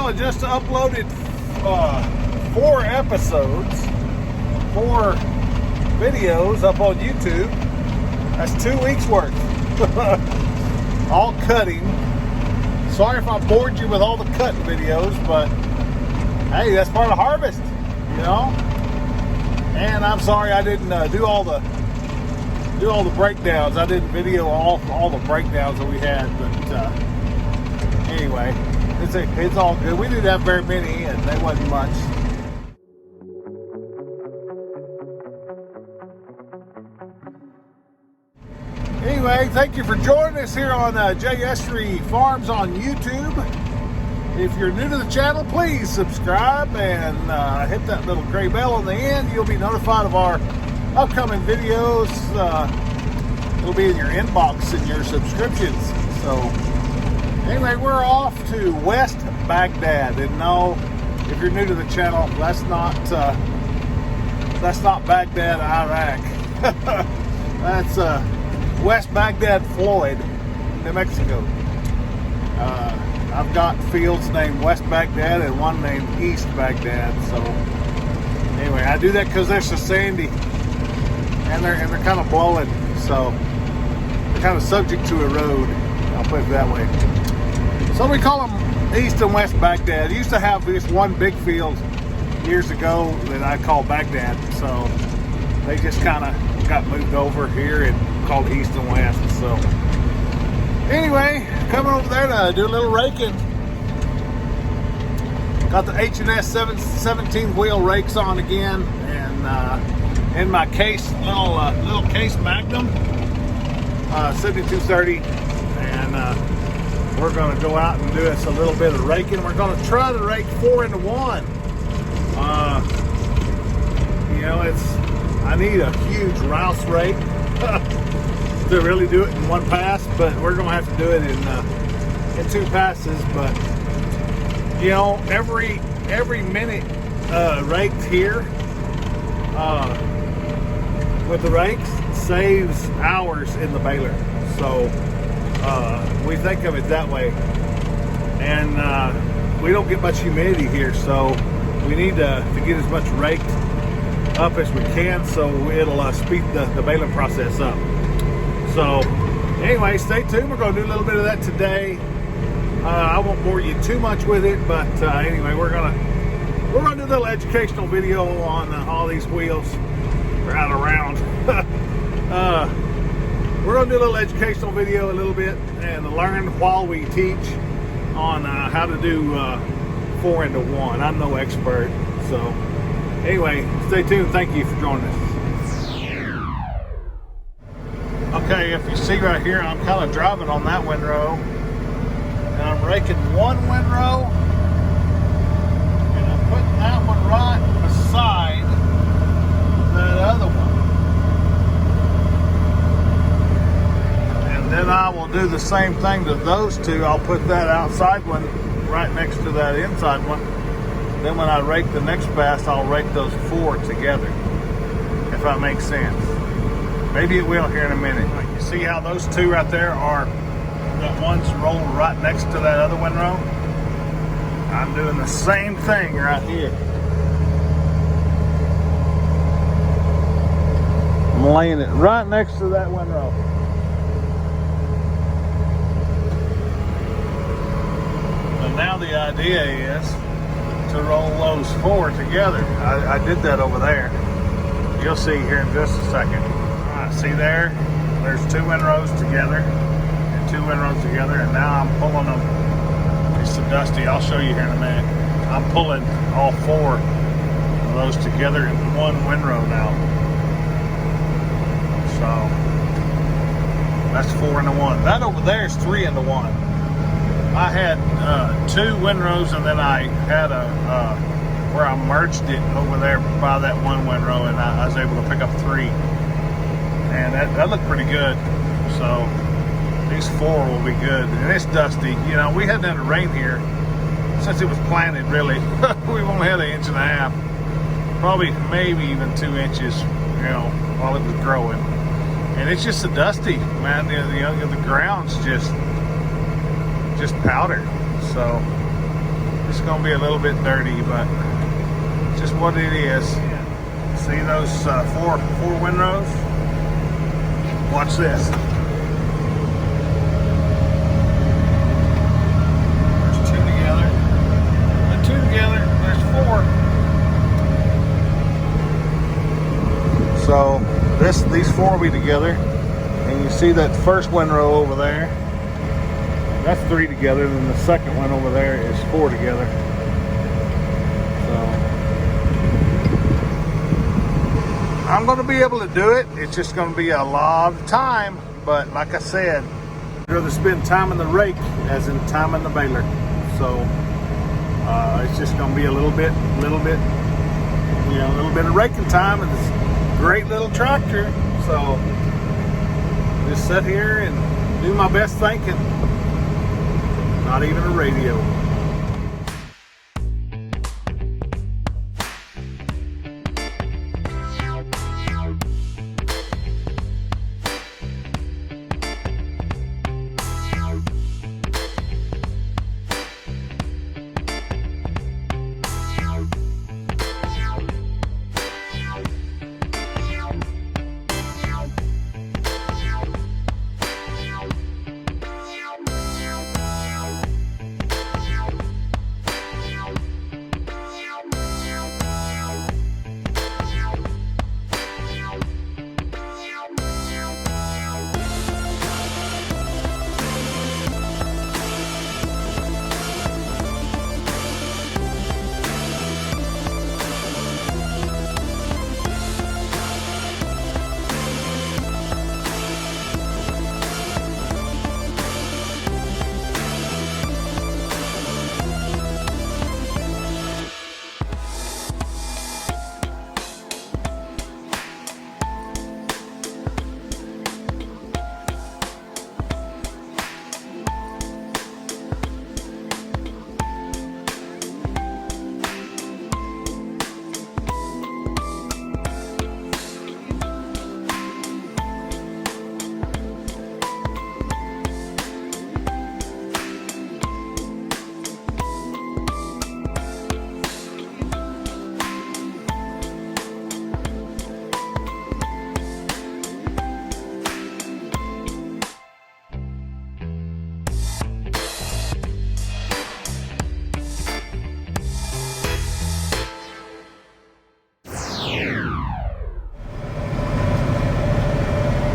Well, I just uploaded 4 episodes, 4 videos up on YouTube. That's 2 weeks worth. All cutting. Sorry if I bored you with all the cutting videos, but hey, that's part of harvest, you know. And I'm sorry I didn't do all the breakdowns. I didn't video all the breakdowns that we had, but anyway, it's all good. We didn't have very many, and they wasn't much. Anyway, thank you for joining us here on J. Esri Farms on YouTube. If you're new to the channel, please subscribe and hit that little gray bell on the end. You'll be notified of our upcoming videos. It'll be in your inbox in your subscriptions. So anyway, we're off to West Baghdad. And no, if you're new to the channel, that's not Baghdad, Iraq. That's West Baghdad, Floyd, New Mexico. I've got fields named West Baghdad and one named East Baghdad. So anyway, I do that because they're so sandy and they're kind of blowing, so they're kind of subject to erode. I'll put it that way. So we call them East and West Baghdad. I used to have this one big field years ago that I called Baghdad, so they just kind of got moved over here and called East and West. So anyway, coming over there to do a little raking. Got the H&S 17 wheel rakes on again, and in my case, little case magnum 7230, and we're going to go out and do us a little bit of raking. We're going to try to rake 4 into 1. You know, I need a huge rouse rake to really do it in one pass, but we're going to have to do it in 2 passes. But you know, every minute raked here with the rakes saves hours in the baler. So we think of it that way. And we don't get much humidity here, so we need to get as much raked up as we can, so it'll speed the baling process up. So anyway, stay tuned. We're going to do a little bit of that today. I won't bore you too much with it, but anyway, we're gonna do a little educational video on all these wheels right around. We're gonna do a little educational video a little bit and learn while we teach on how to do 4 into 1. I'm no expert, so anyway, stay tuned. Thank you for joining us. Okay, if you see right here, I'm kind of driving on that windrow, and I'm raking one windrow, and I'm putting that one right beside that other one. And then I will do the same thing to those two. I'll put that outside one right next to that inside one. Then when I rake the next pass, I'll rake those 4 together, if that makes sense. Maybe it will here in a minute. You see how those 2 right there are, that one's rolled right next to that other windrow? I'm doing the same thing right here. I'm laying it right next to that windrow. So now the idea is to roll those 4 together. I did that over there. You'll see here in just a second. All right, see there? There's 2 windrows together and 2 windrows together, and now I'm pulling them. It's so dusty. I'll show you here in a minute. I'm pulling all 4 of those together in one windrow now. So that's 4 into 1. That over there is 3 into 1. I had 2 windrows, and then I had where I merged it over there by that one windrow, and I was able to pick up 3. And that looked pretty good. So these 4 will be good. And it's dusty. You know, we hadn't had a rain here since it was planted, really. We've only had 1.5 inches. Probably, maybe even 2 inches, you know, while it was growing. And it's just so dusty, man. The ground's just powder. So It's going to be a little bit dirty, but just what it is. See those four windrows? Watch this. There's two together. And two together. There's four. So these four will be together. And you see that first windrow over there. That's three together. And then the second one over there is four together. I'm going to be able to do it. It's just going to be a lot of time. But like I said, I'd rather spend time in the rake as in time in the baler. So it's just going to be a little bit, a little bit of raking time. And it's a great little tractor. So just sit here and do my best thinking. Not even a radio.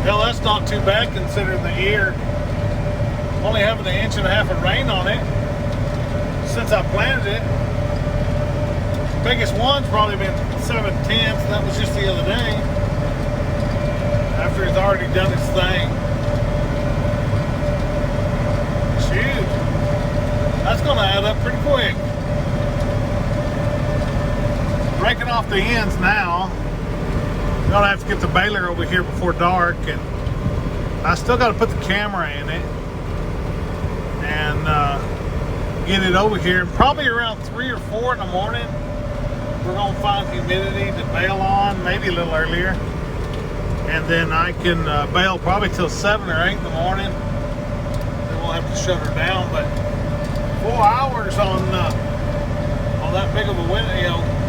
Well, that's not too bad considering the year. Only having 1.5 inches of rain on it since I planted it. The biggest one's probably been 7/10, and that was just the other day. After it's already done its thing. Shoot. That's gonna add up pretty quick. Breaking off the ends now. I'm gonna have to get the baler over here before dark, and I still got to put the camera in it and get it over here. Probably around 3 or 4 in the morning, we're gonna find humidity to bail on, maybe a little earlier, and then I can bail probably till 7 or 8 in the morning. Then we'll have to shut her down. But 4 hours on that big of a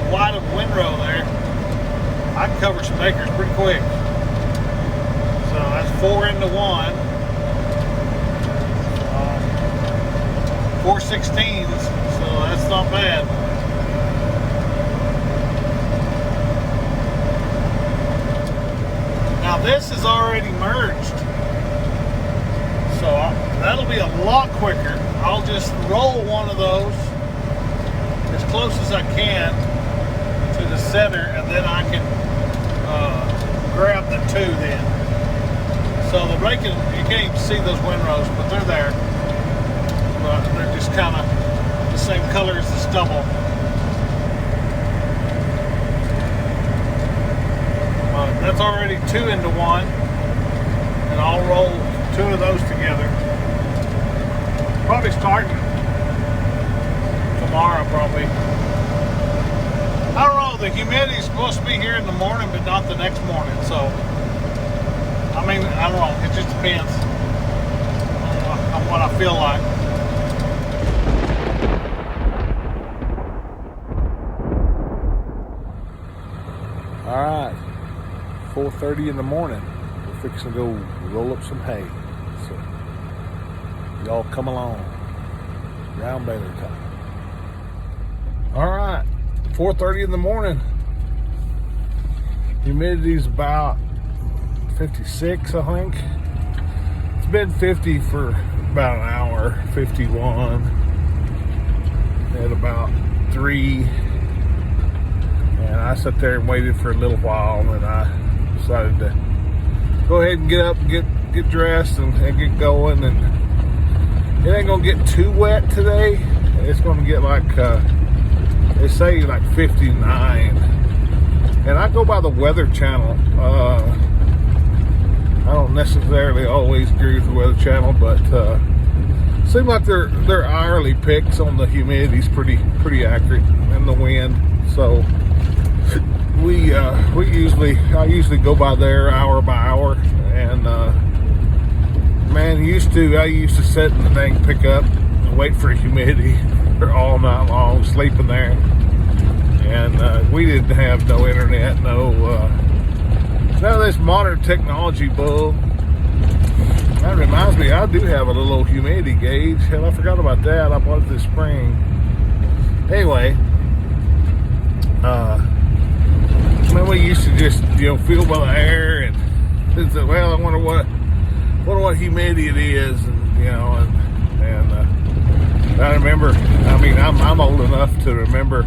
wide of a windrow there. I can cover some acres pretty quick. So that's 4 into 1. 4/16s, so that's not bad. Now this is already merged. So that'll be a lot quicker. I'll just roll one of those as close as I can to the center, and then I can grab the two then. So the raking, you can't even see those windrows, but they're there. But they're just kind of the same color as the stubble. But that's already 2 into 1, and I'll roll 2 of those together. Probably starting tomorrow, probably. I don't know, the humidity's supposed to be here in the morning, but not the next morning, so I mean, I don't know, it just depends on what I feel like. 4:30 in the morning. We're fixing to go roll up some hay. So y'all come along. Round Baler time. All right, 4:30 in the morning. Humidity's about 56, I think. It's been 50 for about an hour, 51 at about 3. And I sat there and waited for a little while, and I decided to go ahead and get up, get dressed, and get going. And it ain't gonna get too wet today. It's gonna get like they say like 59. And I go by the Weather Channel. I don't necessarily always agree with the Weather Channel, but seems like their hourly picks on the humidity is pretty accurate, and the wind. So I usually go by there hour by hour, and man, I used to sit in the dang pickup and wait for humidity all night long, sleeping there, and we didn't have no internet, none of this modern technology bull. That reminds me, I do have a little old humidity gauge. Hell, I forgot about that. I bought it this spring. Anyway, man, we used to just, feel by the air and say, well, I wonder what humidity it is, and I remember. I mean, I'm old enough to remember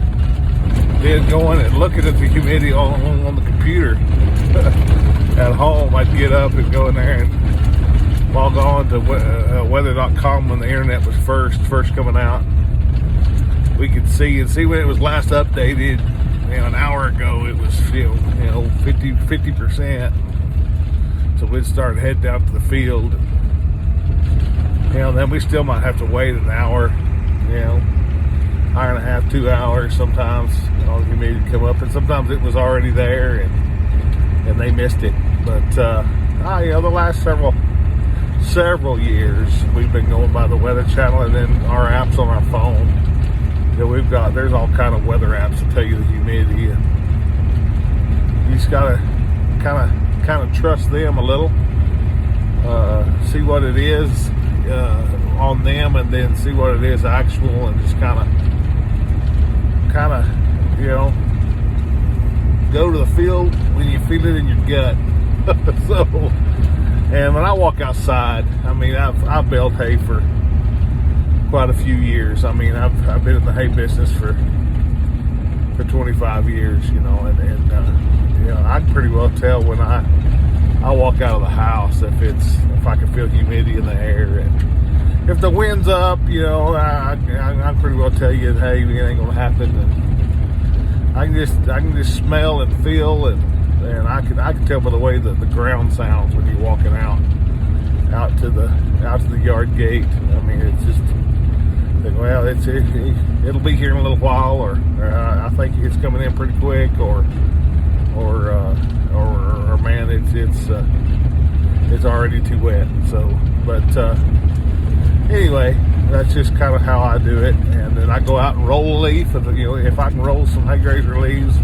then going and looking at the humidity on the computer at home. I'd get up and go in there and log on to weather.com when the internet was first coming out. We could see when it was last updated. An hour ago it was 50%. So we'd start heading down to the field. Then we still might have to wait an hour, hour and a half, 2 hours sometimes. The humidity come up, and sometimes it was already there and they missed it. But the last several years we've been going by the Weather Channel, and then our apps on our phone. There's all kind of weather apps to tell you the humidity, and you just gotta kind of trust them a little, see what it is on them, and then see what it is actual, and just kind of go to the field when you feel it in your gut. So, and when I walk outside, I mean, I've baled hay for quite a few years. I mean, I've been in the hay business for 25 years, and I can pretty well tell when I walk out of the house if I can feel humidity in the air, and if the wind's up, I can pretty well tell you, hey, it ain't gonna happen. And I can just smell and feel, and I can tell by the way that the ground sounds when you're walking out to the yard gate. I mean, it's just, well, it'll be here in a little while, or I think it's coming in pretty quick, or man, it's already too wet. So, but anyway, that's just kind of how I do it. And then I go out and roll a leaf, and if I can roll some Haygrazer leaves,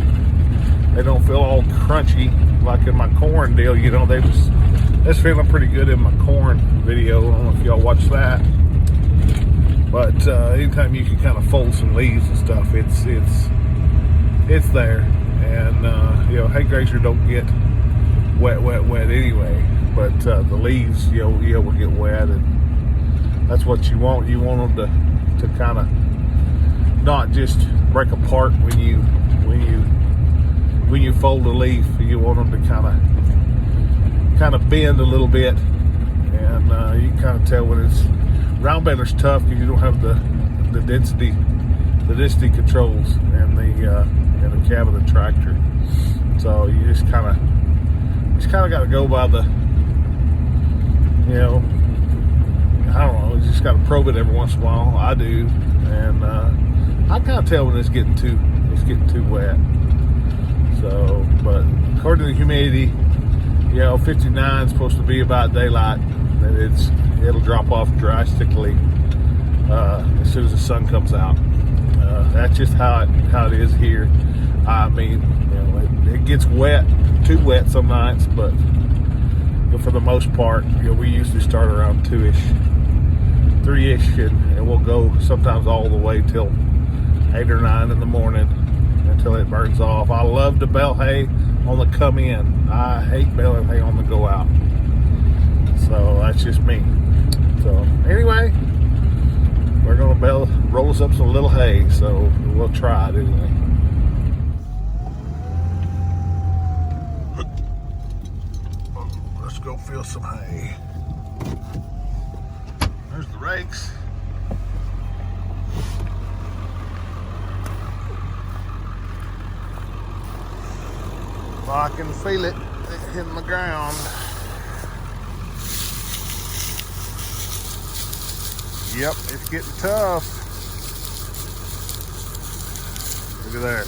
they don't feel all crunchy like in my corn deal. That's feeling pretty good in my corn video. I don't know if y'all watch that. But anytime you can kind of fold some leaves and stuff, it's there. And Haygrazer don't get wet anyway. But the leaves, will get wet, and that's what you want. You want them to kind of not just break apart when you fold a leaf. You want them to kind of bend a little bit, and you can kind of tell when it's. Round baler's tough because you don't have the density controls and the cab of the tractor. So you just kind of got to go by the, I don't know. You just got to probe it every once in a while. I do, and I kind of tell when it's getting too wet. So, but according to the humidity, 59 is supposed to be about daylight, and it'll drop off drastically as soon as the sun comes out. That's just how it is here. I mean, it gets wet, too wet some nights, but for the most part, we usually start around 2-ish, 3-ish, and we'll go sometimes all the way till 8 or 9 in the morning until it burns off. I love to bale hay on the come in. I hate baling hay on the go out. So that's just me. So anyway, we're gonna roll us up some little hay. So we'll try it anyway. Let's go fill some hay. There's the rakes. I can feel it hitting the ground. Yep, it's getting tough. Look at there.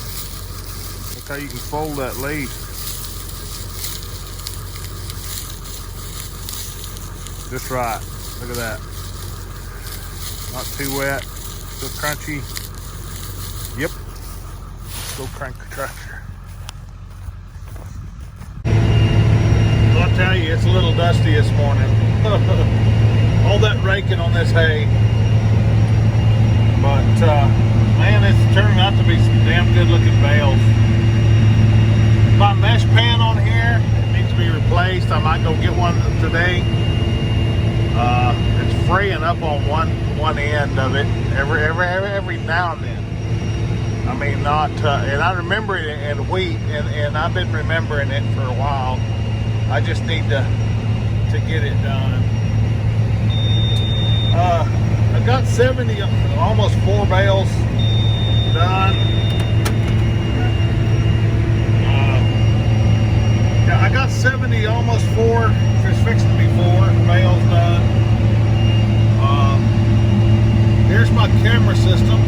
Look how you can fold that leaf. Just right. Look at that. Not too wet. Still crunchy. Yep. Let's go crank the tractor. I'll tell you, it's a little dusty this morning. All that raking on this hay. But, man, it's turning out to be some damn good looking bales. My mesh pan on here, it needs to be replaced. I might go get one today. It's fraying up on one end of it every now and then. I mean, not, and I remember it in wheat, and I've been remembering it for a while. I just need to get it done. I got 70, almost 4 bales done. Yeah, I got 70, almost 4. It's fixing to be 4 bales done. Here's my camera system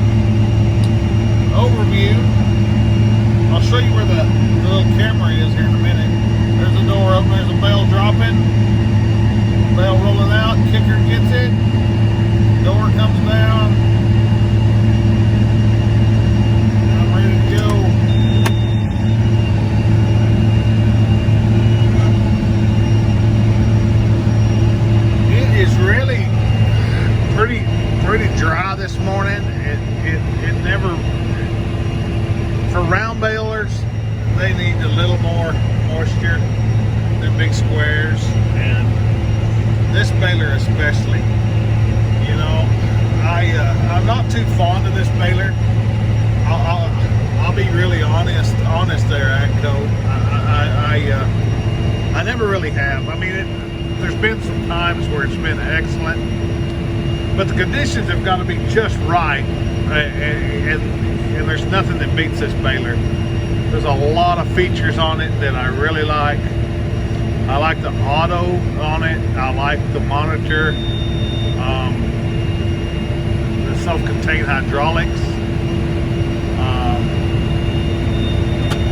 overview. I'll show you where the little camera is here in a minute. There's a door open, there's a bale dropping, bale rolling out, kicker gets it, door comes down, and I'm ready to go. It is really pretty dry this morning. It never, for round balers, they need a little more moisture than big squares, and this baler especially. You know, I'm not too fond of this baler. I'll be really honest there, Agco. I never really have. I mean, there's been some times where it's been excellent, but the conditions have got to be just right, and there's nothing that beats this baler. There's a lot of features on it that I really like. I like the auto on it. I like the monitor, the self-contained hydraulics.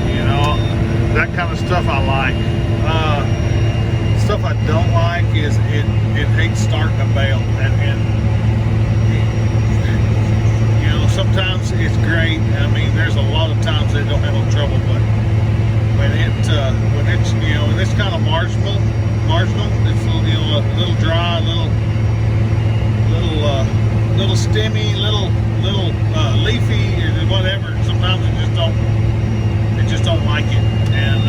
You know, that kind of stuff I like. Stuff I don't like is it hates starting a bale, and you know, sometimes it's great. I mean, there's a lot of times they don't have no trouble, but when it's you know, when it's kind of marginal, it's you know, a little dry, little stemmy, little leafy or whatever. Sometimes it just don't like it, and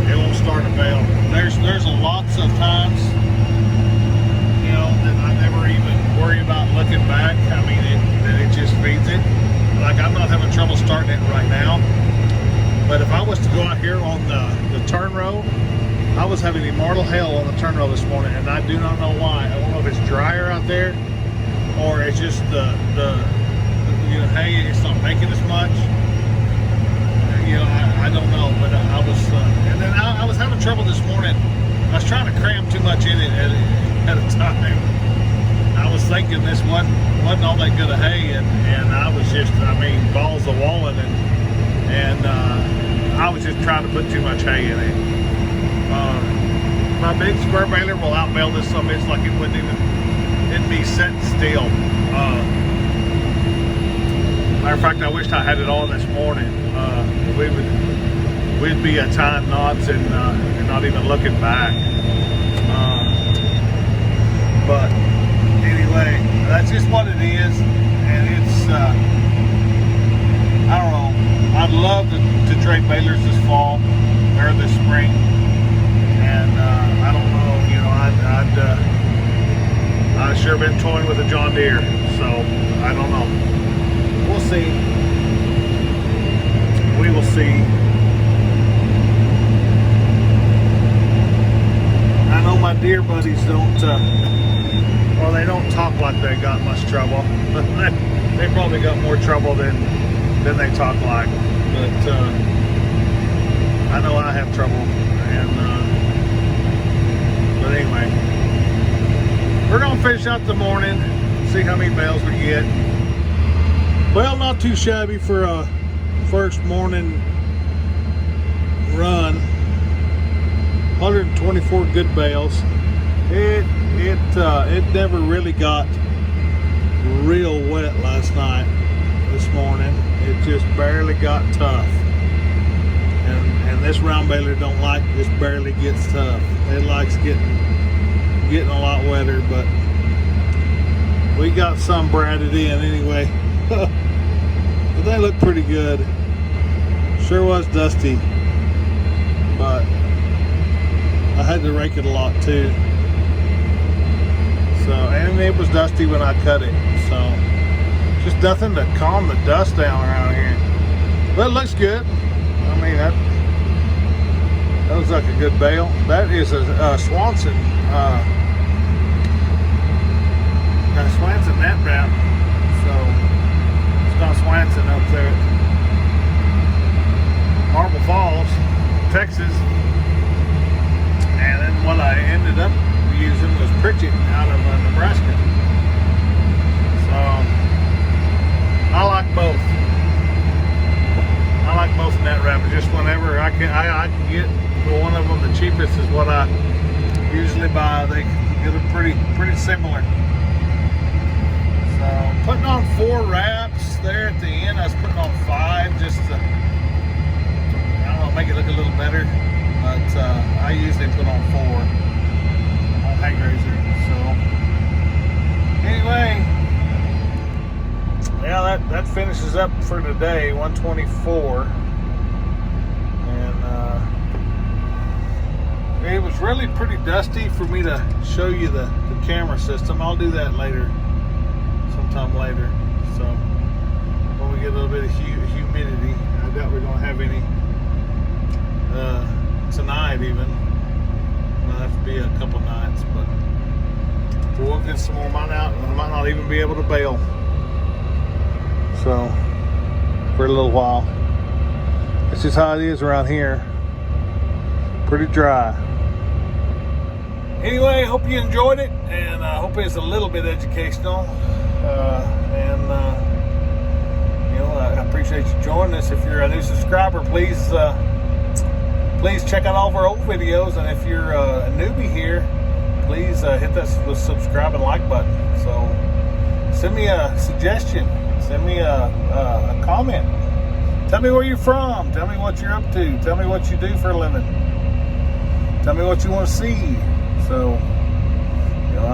it won't start a bale. There's lots of times, you know, that I never even worry about looking back. I mean, it just feeds it. Like, I'm not having trouble starting it right now. But if I was to go out here on the turn row, I was having immortal hell on the turn row this morning, and I do not know why. I don't know if it's drier out there, or it's just the you know, hay, it's not making as much. You know, I don't know, but I was, and then I was having trouble this morning. I was trying to cram too much in it at a time. I was thinking this wasn't all that good of hay, and I was just, I mean, balls of walling, and I was just trying to put too much hay in it. My big square baler will outbale this some bitch like it wouldn't even, it'd be sitting still. Matter of fact, I wished I had it on this morning. we'd be tying knots and not even looking back. But anyway, that's just what it is, and it's I don't know. I'd love to trade balers this fall or this spring, and I don't know. You know, I've sure been toying with a John Deere, so I don't know. We'll see. We will see. I know my Deere buddies don't. Well, they don't talk like they got much trouble. They probably got more trouble than they talk like. But I know I have trouble. And but anyway, we're gonna finish out the morning, see how many bales we get. Well, not too shabby for a first morning run. 124 good bales. It never really got real wet last night. This morning it just barely got tough, and this round baler don't like just barely gets tough. It likes getting a lot wetter, but we got some bradded in anyway. But they look pretty good. Sure was dusty, but I had to rake it a lot too. So, and it was dusty when I cut it, so just nothing to calm the dust down around here. But it looks good. I mean, that looks like a good bale. That is a Swanson Swanson net wrap. So it's got Swanson up there at Marble Falls, Texas. And then what I ended up using was Pritchett out of Nebraska. So I like both. I like both net wrappers. Just whenever I can get one of them, the cheapest is what I usually buy. They get them pretty similar. So putting on 4 wraps there at the end. I was putting on 5 just to, I don't know, make it look a little better. But I usually put on 4 on Haygrazer. So anyway, yeah, that finishes up for today. 124, and it was really pretty dusty for me to show you the camera system. I'll do that later, sometime later. So when we get a little bit of humidity, I doubt we're gonna have any tonight even. Might have to be a couple nights, but we'll get some more mine out, and I might not even be able to bale. So for a little while. That's just how it is around here. Pretty dry. Anyway, hope you enjoyed it, and I hope it's a little bit educational. You know, I appreciate you joining us. If you're a new subscriber, please check out all of our old videos, and if you're a newbie here, please hit that subscribe and like button. So send me a suggestion, send me a comment, tell me where you're from, tell me what you're up to, tell me what you do for a living, tell me what you want to see. So you know,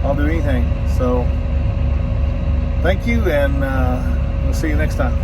I'll do anything. So thank you, and we'll see you next time.